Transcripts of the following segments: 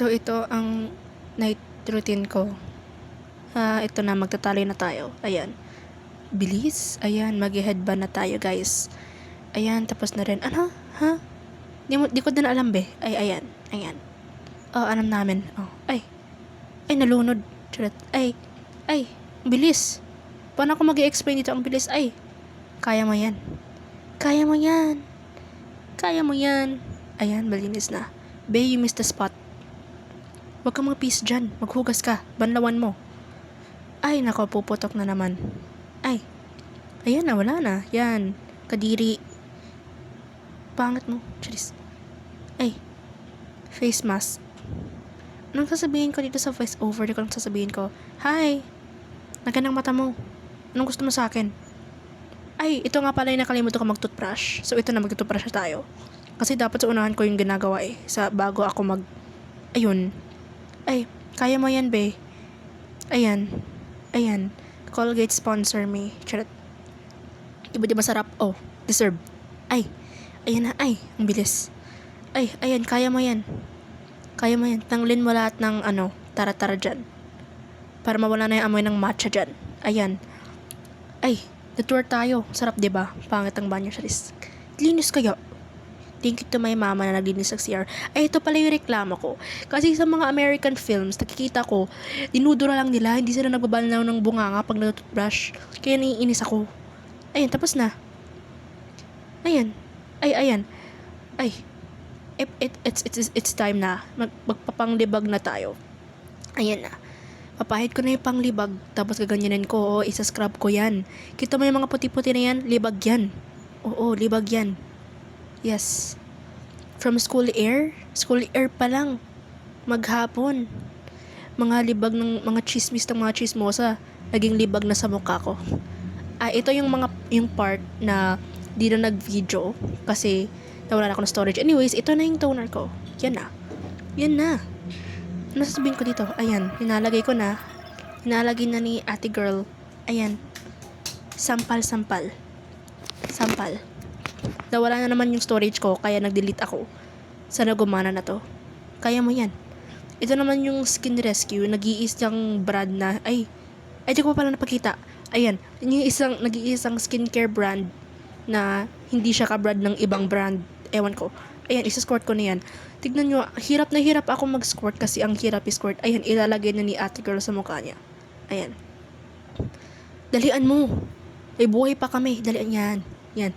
So, ito ang night routine ko. Ito na, magtatali na tayo. Ayan. Bilis. Ayan, mag-headband na tayo, guys. Ayan, tapos na rin. Ano? Ha? Di ko din alam, be. Ay, ayan. Ayan. Oh, alam namin. Oh, ay. Ay, nalunod. Charot. Ay. Ay, bilis. Paano ako mag-i-explain dito ang bilis? Ay. Kaya mo yan. Kaya mo yan. Kaya mo yan. Ayan, malinis na. Be, you missed the spot. Huwag kang mag-peace dyan. Maghugas ka. Banlawan mo. Ay, nako, puputok na naman. Ay. Ayan na, wala na. Yan. Kadiri. Pangit mo. Charis. Ay. Face mask. Anong sasabihin ko dito sa voice over? Di ko lang sasabihin ko, hi. Naganang mata mo. Anong gusto mo sa akin? Ay, ito nga pala yung nakalimutan ko mag-toothbrush. So, ito na, mag-toothbrush na tayo. Kasi dapat sa unahan ko yung ginagawa bago ako ayun. Ay, kaya mo yan, be. Ayan. Ayan. Colgate sponsor me. Charot. Iba di masarap? Oh, deserve. Ay. Ayan na. Ay, ang bilis. Ay, ayan. Kaya mo yan. Kaya mo yan. Tanglin mo lahat ng tara-tara dyan. Para mawala na yung amoy ng matcha dyan. Ayan. Ay, na-tour tayo. Sarap, diba? Pangit ang banyo, Charis. Linis kayo. Thank you to my mama na naglinis ng CR. Ay, ito pala yung reklamo ko. Kasi sa mga American films, nakikita ko, dinudura lang nila, hindi sila nagbabalaw ng bunganga pag nag-toothbrush. Kaya naiinis ako. Ayan, tapos na. Ayan. Ay, ayan. Ay. It's time na. Magpapanglibag na tayo. Ayan na. Papahid ko na yung panglibag, tapos gaganyanin ko, isa-scrub ko yan. Kita mo yung mga puti-puti na yan, libag yan. Oo, libag yan. Yes. From school air pa lang. Maghapon. Mga libag ng mga chismis ng mga chismosa, naging libag na sa mukha ko. Ito yung part na di na nag-video kasi nawala na ako ng storage. Anyways, ito na yung toner ko. Yan na. Yan na. Ano sasabihin ko dito? Ayan, hinalagay ko na. Hinalagay na ni ate girl. Ayan. Sampal. Nawala na naman yung storage ko, kaya nag-delete ako. Sana gumana na to. Kaya mo yan. Ito naman yung Skin Rescue, nag-iisang brand na, di ko pa pala napakita. Ayan, yung nag-iisang skincare brand na hindi siya ka-brand ng ibang brand. Ewan ko. Ayan, isa-squirt ko na yan. Tignan nyo, hirap na hirap ako mag-squirt kasi ang hirap i-squirt. Ayan, ilalagay na ni ate girl sa mukha niya. Ayan. Dalian mo. May buhay pa kami. Dalian yan. Yan.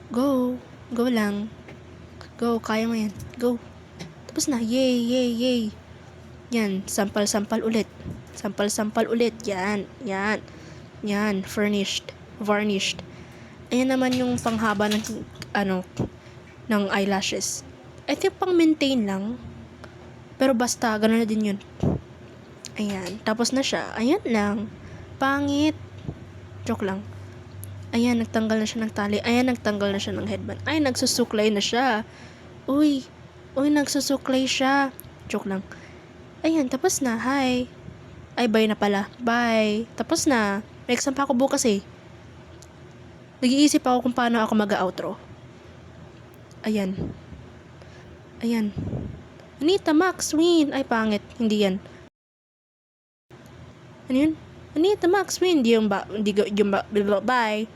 Go. Go lang. Go. Kaya mo yan. Go. Tapos na. Yay. Yan. Sampal ulit. Sampal ulit. Yan. Varnished. Ayan naman yung panghaba ng ng eyelashes. I think pang maintain lang. Pero basta, gano'n na din yun. Ayan. Tapos na siya. Ayan lang. Pangit. Joke lang. Ayan, nagtanggal na siya ng tali. Ayan, nagtanggal na siya ng headband. Ay, nagsusuklay na siya. Uy, nagsusuklay siya. Joke lang. Ayan, tapos na. Hi. Ay, bye na pala. Bye. Tapos na. May exam pa ako bukas eh. Nag-iisip ako kung paano ako mag-outro. Ayan. Anita, Max, Win. Ay, pangit. Hindi yan. Ano yun? Anita, Max, Win. Hindi yung ba. Bye.